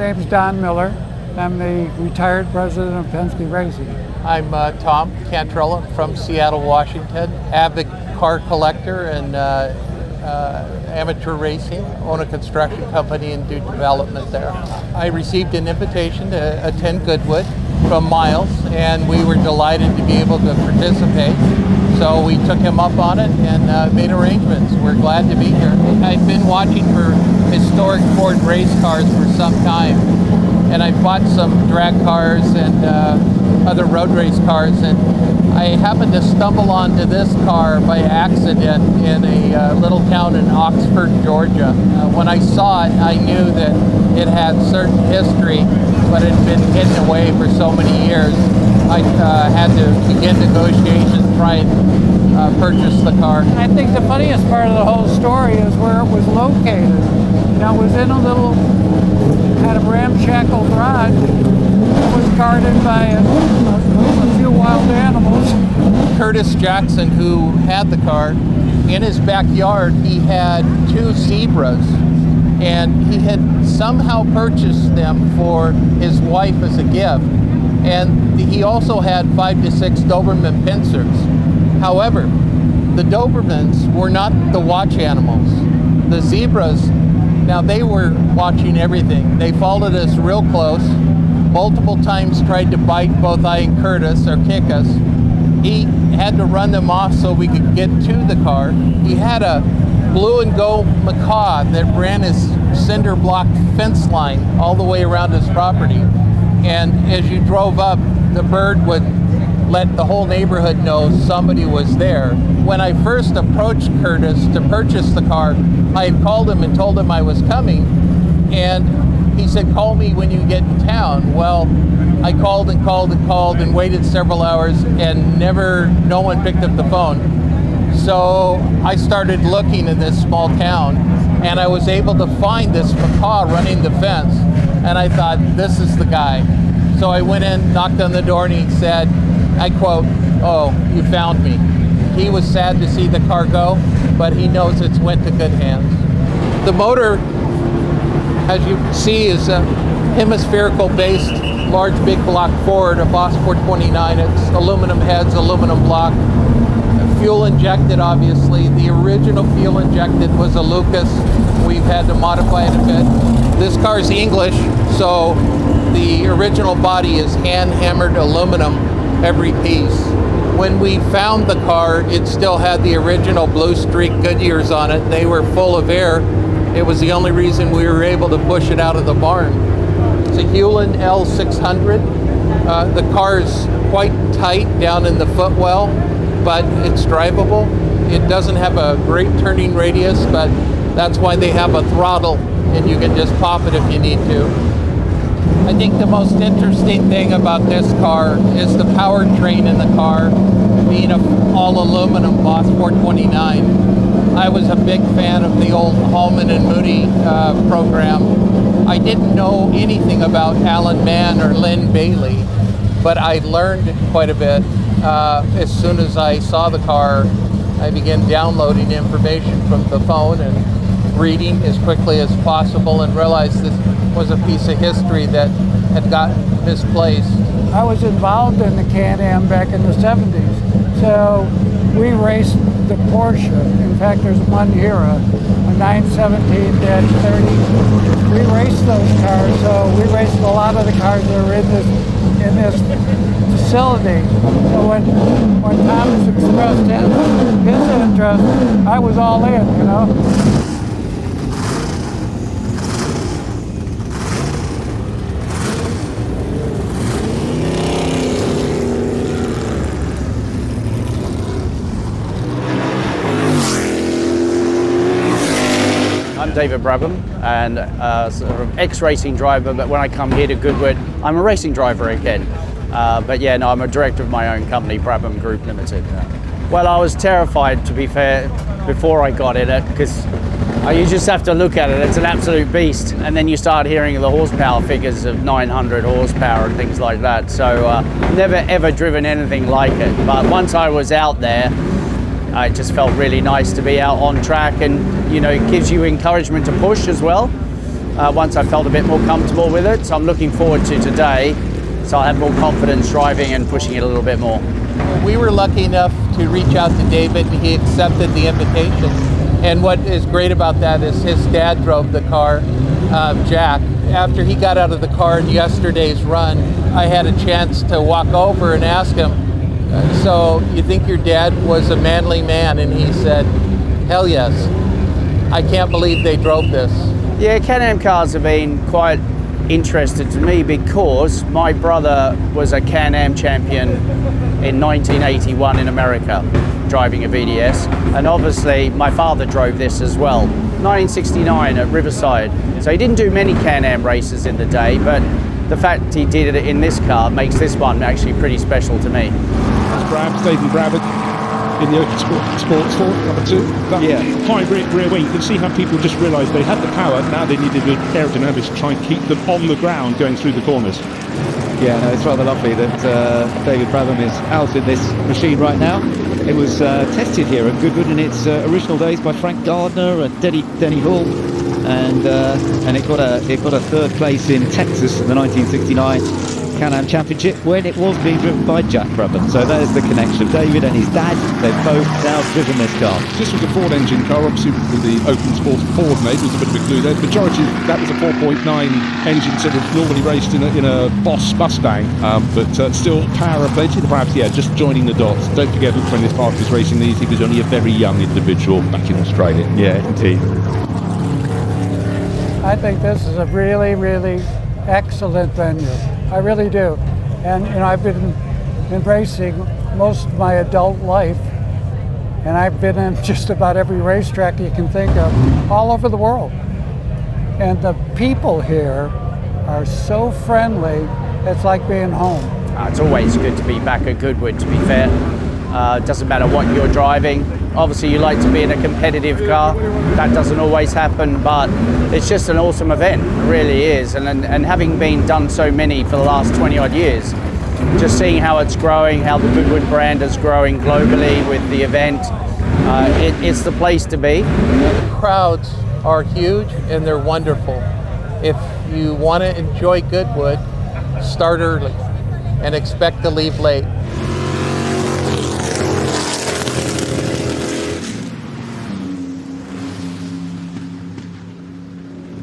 name's Don Millar. I'm the retired president of Penske Racing. I'm Tom Cantrell from Seattle, Washington. Avid car collector and amateur racing. Own a construction company and do development there. I received an invitation to attend Goodwood from Miles, and we were delighted to be able to participate. So we took him up on it and made arrangements. We're glad to be here. I've been watching for historic Ford race cars for some time, and I bought some drag cars and other road race cars, and I happened to stumble onto this car by accident in a little town in Oxford, Georgia. When I saw it, I knew that it had certain history, but it had been hidden away for so many years. I had to begin negotiations, try and purchase the car. I think the funniest part of the whole story is where it was located. You know, it was in a little kind of ramshackle garage. It was guarded by a few wild animals. Curtis Jackson, who had the car, in his backyard he had 2 zebras, and he had somehow purchased them for his wife as a gift. And he also had 5 to 6 Doberman pincers. However, the Dobermans were not the watch animals. The zebras, now they were watching everything. They followed us real close, multiple times tried to bite both I and Curtis or kick us. He had to run them off so we could get to the car. He had a blue and gold macaw that ran his cinder block fence line all the way around his property. And as you drove up, the bird would let the whole neighborhood know somebody was there. When I first approached Curtis to purchase the car, I had called him and told him I was coming, and he said, call me when you get in town. Well, I called and called and called and waited several hours, and no one picked up the phone. So I started looking in this small town, and I was able to find this macaw running the fence, and I thought, this is the guy. So I went in, knocked on the door, and he said, I quote, "Oh, you found me." He was sad to see the car go, but he knows it's went to good hands. The motor, as you see, is a hemispherical-based, large big block Ford, a Boss 429. It's aluminum heads, aluminum block. Fuel injected, obviously. The original fuel injected was a Lucas. We've had to modify it a bit. This car's English, so the original body is hand-hammered aluminum, every piece. When we found the car, it still had the original Blue Streak Goodyears on it. They were full of air. It was the only reason we were able to push it out of the barn. It's a Hewland L600. The car is quite tight down in the footwell, but it's drivable. It doesn't have a great turning radius, but that's why they have a throttle, and you can just pop it if you need to. I think the most interesting thing about this car is the powertrain in the car being an all aluminum Boss 429. I was a big fan of the old Hulme and Moody program. I didn't know anything about Alan Mann or Lynn Bailey, but I learned quite a bit. As soon as I saw the car, I began downloading information from the phone and reading as quickly as possible, and realized this was a piece of history that had gotten misplaced. I was involved in the Can-Am back in the 70s, so we raced the Porsche. In fact, there's one here, a 917-30. We raced those cars, so we raced a lot of the cars that are in this facility. So when Thomas expressed his interest, I was all in, you know. I'm David Brabham, and sort of ex-racing driver, but when I come here to Goodwood, I'm a racing driver again. But yeah, no, I'm a director of my own company, Brabham Group Limited. Well, I was terrified, to be fair, before I got in it, because you just have to look at it. It's an absolute beast, and then you start hearing the horsepower figures of 900 horsepower and things like that. So never ever driven anything like it. But once I was out there, it just felt really nice to be out on track, and you know, it gives you encouragement to push as well. once I felt a bit more comfortable with it. So I'm looking forward to today, so I'll have more confidence driving and pushing it a little bit more. We were lucky enough to reach out to David, and he accepted the invitation. And what is great about that is his dad drove the car, Jack. After he got out of the car in yesterday's run, I had a chance to walk over and ask him, so you think your dad was a manly man? And he said, hell yes. I can't believe they drove this. Yeah, Can-Am cars have been quite interesting to me because my brother was a Can-Am champion in 1981 in America, driving a VDS, and obviously my father drove this as well, 1969 at Riverside. So he didn't do many Can-Am races in the day, but the fact he did it in this car makes this one actually pretty special to me. That's David Brabham in the Open Sports 4, number 2. That high rear wing, you can see how people just realised they had the power, now they needed the aerodynamics to try and keep them on the ground going through the corners. Yeah, no, it's rather lovely that David Brabham is out in this machine right now. It was tested here at Goodwood in its original days by Frank Gardner and Denny Hulme, and it got a third place in Texas in the 1969 Can-Am Championship when it was being driven by Jack Brabham. So there's the connection. David and his dad, they've both now driven this car. This was a Ford engine car, obviously with the Open Sports Ford made, was a bit of a clue there. The majority, that was a 4.9 engine, sort of normally raced in a Boss Mustang, but still power of plenty. Perhaps, yeah, just joining the dots. Don't forget that when his father was racing these, he was only a very young individual back in Australia. Yeah, indeed. I think this is a really, really excellent venue. I really do. And I've been in racing most of my adult life, and I've been in just about every racetrack you can think of all over the world. And the people here are so friendly, it's like being home. It's always good to be back at Goodwood, to be fair. Doesn't matter what you're driving. Obviously you like to be in a competitive car. That doesn't always happen, but it's just an awesome event. It really is. And having been done so many for the last 20 odd years, just seeing how it's growing, how the Goodwood brand is growing globally with the event, it's the place to be. The crowds are huge and they're wonderful. If you want to enjoy Goodwood, start early and expect to leave late.